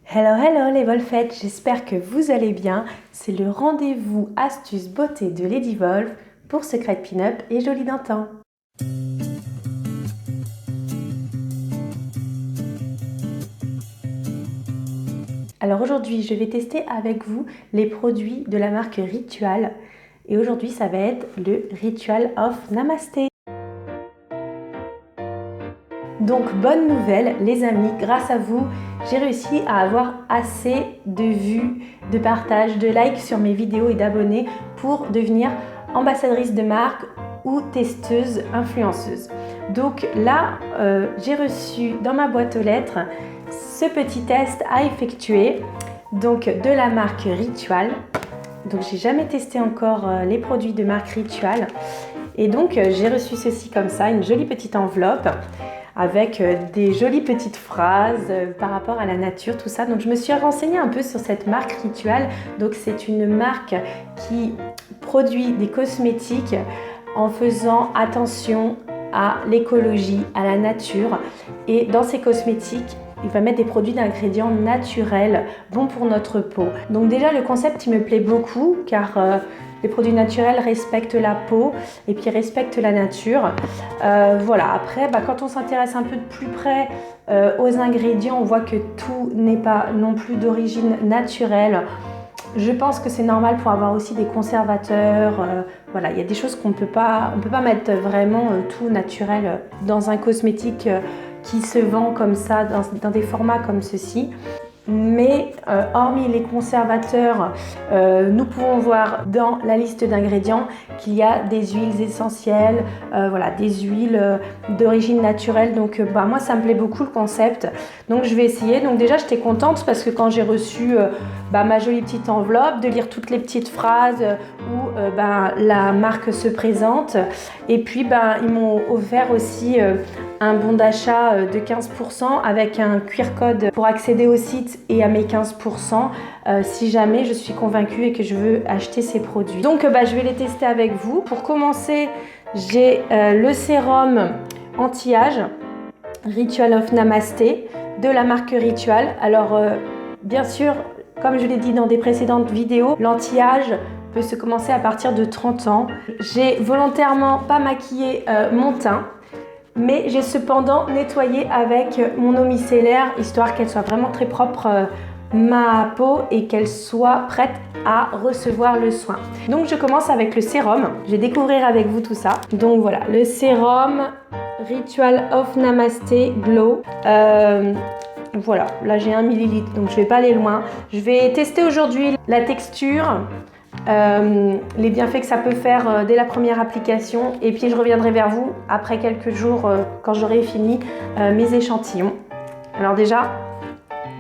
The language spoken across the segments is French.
Hello, hello les Volfettes, j'espère que vous allez bien. C'est le rendez-vous astuce beauté de Lady Volf pour Secret Pin-Up et Joli d'un temps. Alors aujourd'hui, je vais tester avec vous les produits de la marque Ritual. Et aujourd'hui, ça va être le Ritual of Namasté. Donc bonne nouvelle les amis, grâce à vous, j'ai réussi à avoir assez de vues, de partages, de likes sur mes vidéos et d'abonnés pour devenir ambassadrice de marque ou testeuse influenceuse. Donc là, j'ai reçu dans ma boîte aux lettres ce petit test à effectuer, donc de la marque Ritual. Donc j'ai jamais testé encore les produits de marque Ritual. Et donc j'ai reçu ceci comme ça, une jolie petite enveloppe avec des jolies petites phrases par rapport à la nature, tout ça. Donc je me suis renseignée un peu sur cette marque Ritual. Donc c'est une marque qui produit des cosmétiques en faisant attention à l'écologie, à la nature. Et dans ces cosmétiques, il va mettre des produits d'ingrédients naturels, bons pour notre peau. Donc déjà le concept il me plaît beaucoup car les produits naturels respectent la peau et puis respectent la nature. Voilà, après quand on s'intéresse un peu de plus près aux ingrédients, on voit que tout n'est pas non plus d'origine naturelle. Je pense que c'est normal pour avoir aussi des conservateurs. Voilà, il y a des choses qu'on ne peut pas mettre vraiment tout naturel dans un cosmétique qui se vend comme ça, dans des formats comme ceci. Mais hormis les conservateurs, nous pouvons voir dans la liste d'ingrédients qu'il y a des huiles essentielles, voilà, des huiles d'origine naturelle. Donc moi ça me plaît beaucoup le concept, donc je vais essayer. Donc déjà j'étais contente parce que quand j'ai reçu ma jolie petite enveloppe, de lire toutes les petites phrases où la marque se présente, et puis ils m'ont offert aussi un bon d'achat de 15% avec un QR code pour accéder au site et à mes 15% si jamais je suis convaincue et que je veux acheter ces produits. Donc je vais les tester avec vous. Pour commencer, j'ai le sérum anti-âge Ritual of Namasté de la marque Ritual. Alors bien sûr, comme je l'ai dit dans des précédentes vidéos, l'anti-âge peut se commencer à partir de 30 ans. J'ai volontairement pas maquillé mon teint, mais j'ai cependant nettoyé avec mon eau micellaire, histoire qu'elle soit vraiment très propre ma peau et qu'elle soit prête à recevoir le soin. Donc je commence avec le sérum, je vais découvrir avec vous tout ça. Donc voilà, le sérum Ritual of Namasté Glow. Voilà, là j'ai 1 ml, donc je vais pas aller loin. Je vais tester aujourd'hui la texture, les bienfaits que ça peut faire dès la première application, et puis je reviendrai vers vous après quelques jours quand j'aurai fini mes échantillons. Alors déjà,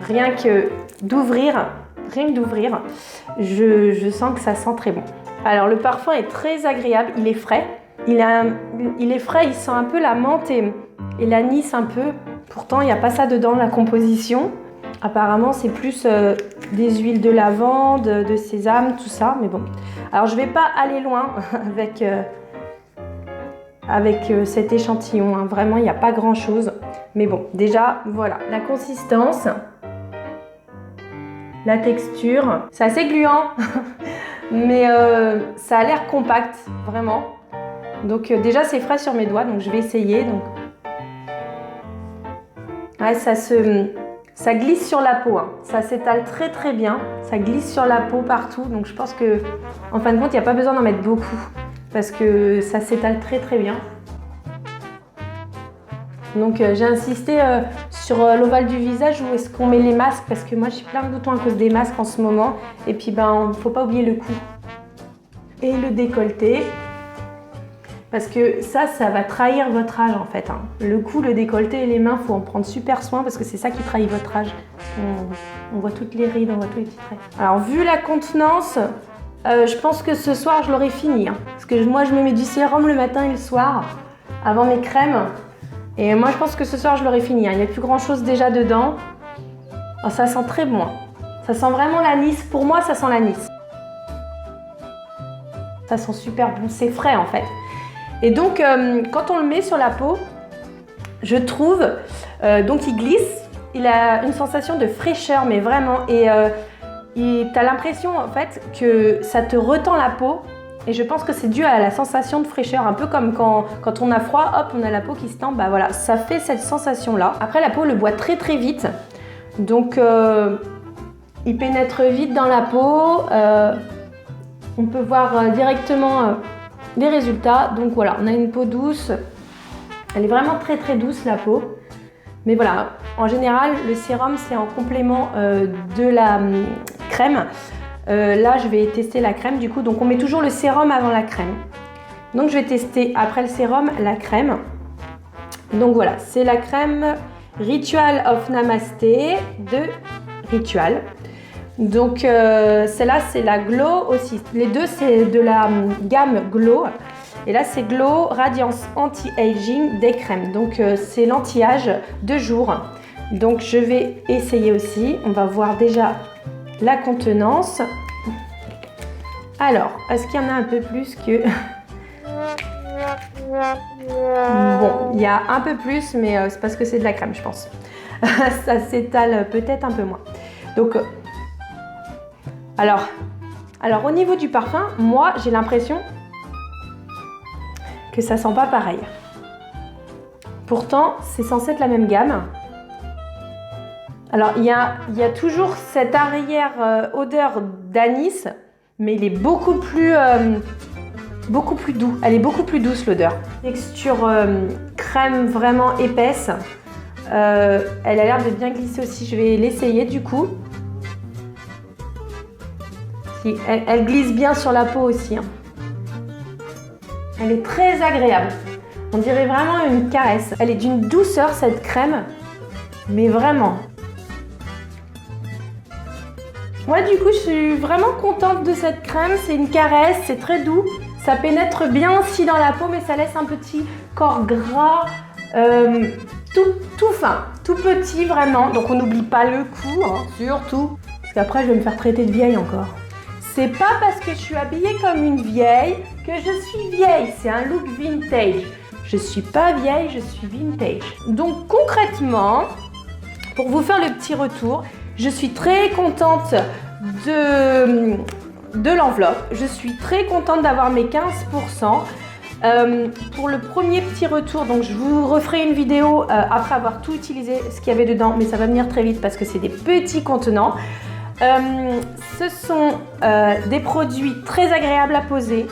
rien que d'ouvrir, je sens que ça sent très bon. Alors le parfum est très agréable, il est frais, il est frais, il sent un peu la menthe et l'anis un peu. Pourtant il n'y a pas ça dedans, la composition. Apparemment c'est plus des huiles de lavande, de sésame, tout ça, mais bon. Alors je vais pas aller loin avec cet échantillon, hein. Vraiment il n'y a pas grand chose. Mais bon, déjà voilà, la consistance, la texture, c'est assez gluant, mais ça a l'air compact, vraiment. Donc déjà c'est frais sur mes doigts, donc je vais essayer. Donc ouais, ça glisse sur la peau, hein. Ça s'étale très très bien, ça glisse sur la peau partout, donc je pense que en fin de compte il n'y a pas besoin d'en mettre beaucoup parce que ça s'étale très très bien. Donc j'ai insisté sur l'ovale du visage où est-ce qu'on met les masques, parce que moi j'ai plein de boutons à cause des masques en ce moment, et puis faut pas oublier le cou et le décolleté. Parce que ça va trahir votre âge en fait, hein. Le cou, le décolleté et les mains, il faut en prendre super soin parce que c'est ça qui trahit votre âge. On voit toutes les rides, on voit tous les petits traits. Alors vu la contenance, je pense que ce soir je l'aurai fini, hein. Parce que moi je me mets du sérum le matin et le soir avant mes crèmes. Et moi je pense que ce soir je l'aurai fini, hein. Il n'y a plus grand chose déjà dedans. Oh, ça sent très bon, hein. Ça sent vraiment l'anis, pour moi ça sent l'anis. Ça sent super bon, c'est frais en fait. Et donc, quand on le met sur la peau, je trouve, donc il glisse il a une sensation de fraîcheur, mais vraiment. Et tu as l'impression en fait que ça te retend la peau. Et je pense que c'est dû à la sensation de fraîcheur, un peu comme quand on a froid, hop, on a la peau qui se tend, bah voilà, ça fait cette sensation-là. Après, la peau le boit très très vite, donc il pénètre vite dans la peau. On peut voir directement les résultats. Donc voilà, on a une peau douce. Elle est vraiment très très douce la peau. Mais voilà, en général, le sérum c'est en complément de la crème. Là, je vais tester la crème du coup. Donc on met toujours le sérum avant la crème. Donc je vais tester après le sérum la crème. Donc voilà, c'est la crème Ritual of Namasté de Ritual. Donc celle-là c'est la Glow aussi. Les deux c'est de la gamme Glow. Et là c'est Glow Radiance Anti-Aging des crèmes. Donc c'est l'anti-âge de jour. Donc je vais essayer aussi. On va voir déjà la contenance. Alors, est-ce qu'il y en a un peu plus que... Bon, il y a un peu plus, mais c'est parce que c'est de la crème, je pense. Ça s'étale peut-être un peu moins. Donc, alors au niveau du parfum, moi, j'ai l'impression que ça sent pas pareil. Pourtant, c'est censé être la même gamme. Alors, il y a toujours cette arrière odeur d'anis, mais il est beaucoup plus doux. Elle est beaucoup plus douce, l'odeur. Texture crème vraiment épaisse. Elle a l'air de bien glisser aussi. Je vais l'essayer du coup. Si, elle glisse bien sur la peau aussi. Hein. Elle est très agréable. On dirait vraiment une caresse. Elle est d'une douceur, cette crème, mais vraiment. Moi du coup je suis vraiment contente de cette crème, c'est une caresse, c'est très doux, ça pénètre bien aussi dans la peau mais ça laisse un petit corps gras, tout fin, tout petit vraiment, donc on n'oublie pas le cou, hein, surtout, parce qu'après je vais me faire traiter de vieille encore. C'est pas parce que je suis habillée comme une vieille que je suis vieille, c'est un look vintage. Je suis pas vieille, je suis vintage. Donc concrètement, pour vous faire le petit retour, je suis très contente de l'enveloppe. Je suis très contente d'avoir mes 15%. Pour le premier petit retour, donc je vous referai une vidéo après avoir tout utilisé ce qu'il y avait dedans, mais ça va venir très vite parce que c'est des petits contenants. Ce sont des produits très agréables à poser.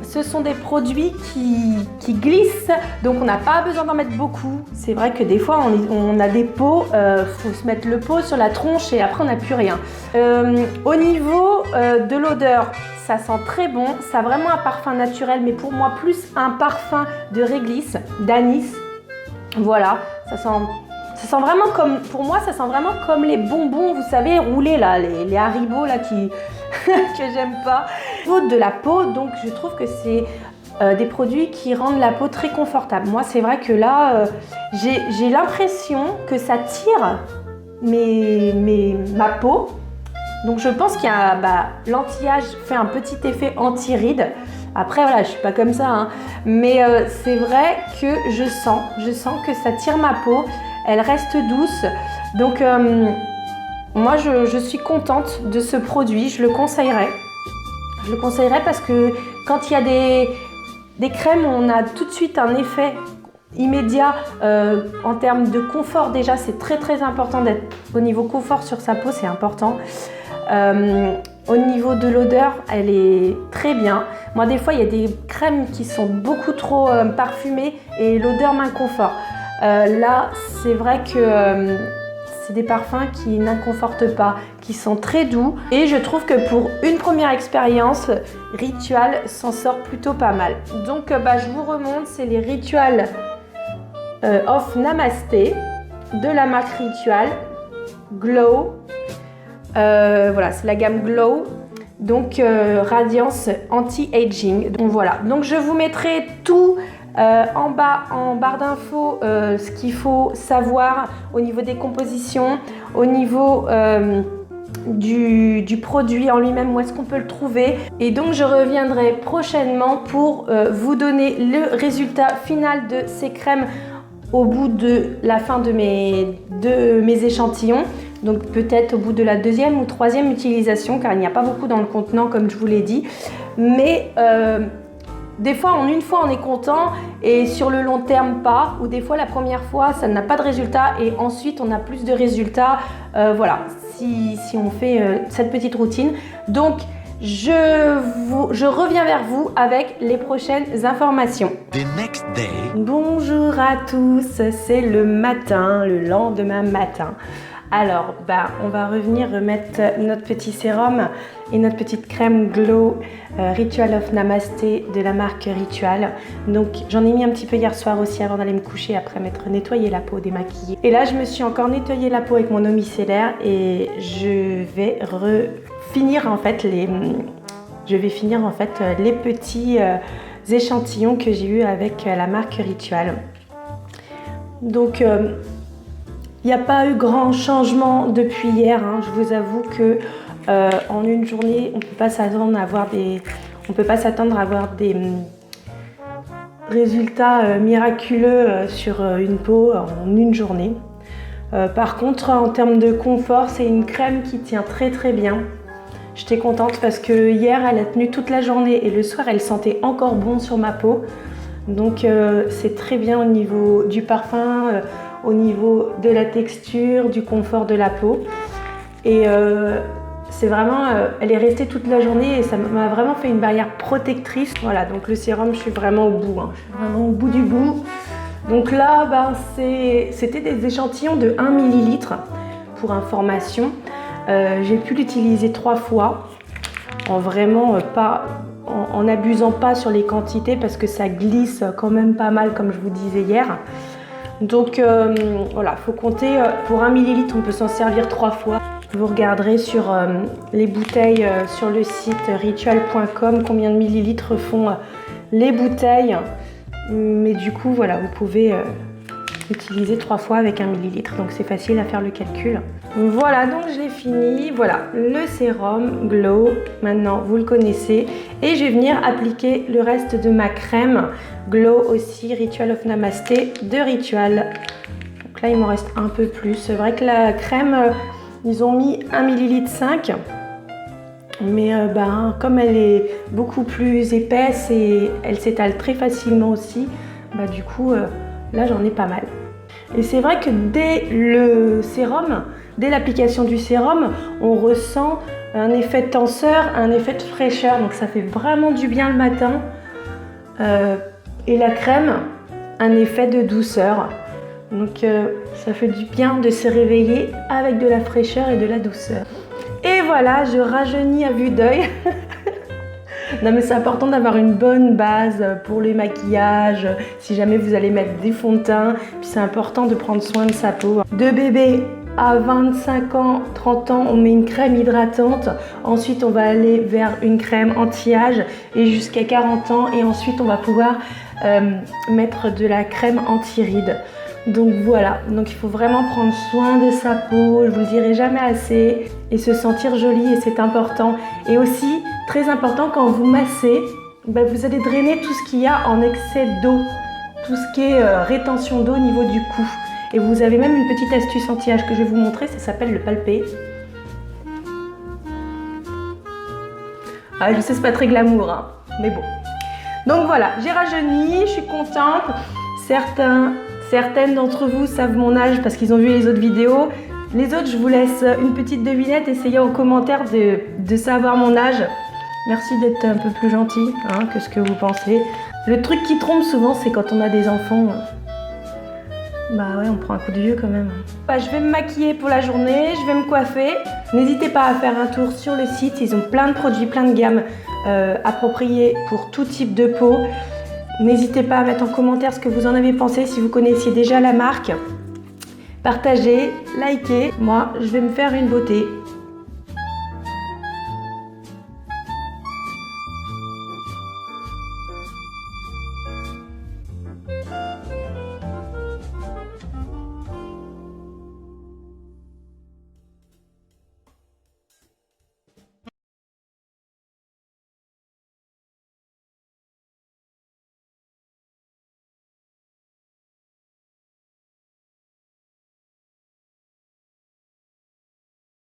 Ce sont des produits qui glissent, donc on n'a pas besoin d'en mettre beaucoup. C'est vrai que des fois on a des pots, faut se mettre le pot sur la tronche et après on n'a plus rien. Au niveau de l'odeur, ça sent très bon, ça a vraiment un parfum naturel, mais pour moi plus un parfum de réglisse, d'anis. Voilà, ça sent vraiment comme, pour moi ça sent vraiment comme les bonbons, vous savez, roulés là, les Haribo là qui... que j'aime pas. Au niveau de la peau, donc je trouve que c'est des produits qui rendent la peau très confortable. Moi c'est vrai que là j'ai l'impression que ça tire ma peau. Donc je pense qu'il y a l'anti-âge fait un petit effet anti-rides. Après voilà, je suis pas comme ça hein. Mais c'est vrai que je sens que ça tire ma peau. Elle reste douce. Donc moi, je suis contente de ce produit, je le conseillerais. Je le conseillerais parce que quand il y a des crèmes, on a tout de suite un effet immédiat en termes de confort. Déjà, c'est très très important d'être au niveau confort sur sa peau, c'est important. Au niveau de l'odeur, elle est très bien. Moi, des fois, il y a des crèmes qui sont beaucoup trop parfumées et l'odeur m'inconforte. Là, c'est vrai que... c'est des parfums qui n'inconfortent pas, qui sont très doux. Et je trouve que pour une première expérience, Ritual s'en sort plutôt pas mal. Donc je vous remonte, c'est les Ritual of Namasté de la marque Ritual Glow. Voilà, c'est la gamme Glow. Donc Radiance Anti-Aging. Donc voilà, donc je vous mettrai tout en bas, en barre d'infos, ce qu'il faut savoir au niveau des compositions, au niveau du produit en lui-même, où est-ce qu'on peut le trouver. Et donc je reviendrai prochainement pour vous donner le résultat final de ces crèmes au bout de la fin de mes échantillons. Donc peut-être au bout de la deuxième ou troisième utilisation, car il n'y a pas beaucoup dans le contenant comme je vous l'ai dit. Mais des fois, en une fois, on est content et sur le long terme, pas. Ou des fois, la première fois, ça n'a pas de résultat et ensuite, on a plus de résultats. Voilà, si on fait cette petite routine. Donc, je reviens vers vous avec les prochaines informations. The next day. Bonjour à tous, c'est le matin, le lendemain matin. Alors, on va revenir remettre notre petit sérum et notre petite crème Glow Ritual of Namasté de la marque Ritual. Donc, j'en ai mis un petit peu hier soir aussi avant d'aller me coucher, après m'être nettoyé la peau, démaquillée. Et là, je me suis encore nettoyé la peau avec mon eau micellaire et je vais finir en fait les petits échantillons que j'ai eu avec la marque Ritual. Donc, il n'y a pas eu grand changement depuis hier, hein. Je vous avoue que en une journée, on ne peut pas s'attendre à avoir des résultats miraculeux sur une peau en une journée. Par contre, en termes de confort, c'est une crème qui tient très très bien. J'étais contente parce que hier, elle a tenu toute la journée et le soir, elle sentait encore bon sur ma peau. Donc, c'est très bien au niveau du parfum, au niveau de la texture, du confort de la peau. Et c'est vraiment, elle est restée toute la journée et ça m'a vraiment fait une barrière protectrice. Voilà, donc le sérum, je suis vraiment au bout, hein. Je suis vraiment au bout du bout. Donc là, c'était des échantillons de 1 ml pour information. J'ai pu l'utiliser 3 fois, en vraiment en n'abusant pas sur les quantités parce que ça glisse quand même pas mal comme je vous disais hier. Donc voilà, faut compter pour 1 ml, on peut s'en servir 3 fois. Vous regarderez sur les bouteilles sur le site ritual.com combien de millilitres font les bouteilles. Mais du coup, voilà, vous pouvez utiliser 3 fois avec 1 ml, donc c'est facile à faire le calcul. Voilà, donc je l'ai fini. Voilà, le sérum Glow, maintenant vous le connaissez. Et je vais venir appliquer le reste de ma crème Glow aussi, Ritual of Namasté de Ritual. Donc là, il m'en reste un peu plus. C'est vrai que la crème, ils ont mis 1,5 ml. Mais comme elle est beaucoup plus épaisse et elle s'étale très facilement aussi, du coup, là, j'en ai pas mal. Et c'est vrai que dès l'application du sérum, on ressent un effet de tenseur, un effet de fraîcheur. Donc ça fait vraiment du bien le matin. Et la crème, un effet de douceur. Donc ça fait du bien de se réveiller avec de la fraîcheur et de la douceur. Et voilà, je rajeunis à vue d'œil. Non mais c'est important d'avoir une bonne base pour les maquillages, si jamais vous allez mettre des fonds de teint. Puis c'est important de prendre soin de sa peau. De bébé à 25 ans, 30 ans, on met une crème hydratante. Ensuite, on va aller vers une crème anti-âge et jusqu'à 40 ans. Et ensuite, on va pouvoir mettre de la crème anti-rides. Donc voilà, donc il faut vraiment prendre soin de sa peau, je vous le dirai jamais assez, et se sentir jolie, et c'est important. Et aussi, très important, quand vous massez, vous allez drainer tout ce qu'il y a en excès d'eau, tout ce qui est rétention d'eau au niveau du cou. Et vous avez même une petite astuce anti-âge que je vais vous montrer, ça s'appelle le palpé. Ah, je sais, c'est pas très glamour, hein, mais bon. Donc voilà, j'ai rajeuni, je suis contente. Certaines d'entre vous savent mon âge parce qu'ils ont vu les autres vidéos. Les autres, je vous laisse une petite devinette. Essayez en commentaire de savoir mon âge. Merci d'être un peu plus gentil que ce que vous pensez. Le truc qui trompe souvent, c'est quand on a des enfants. Ouais, on prend un coup de vieux quand même. Je vais me maquiller pour la journée, je vais me coiffer. N'hésitez pas à faire un tour sur le site. Ils ont plein de produits, plein de gammes appropriées pour tout type de peau. N'hésitez pas à mettre en commentaire ce que vous en avez pensé, si vous connaissiez déjà la marque. Partagez, likez. Moi, je vais me faire une beauté.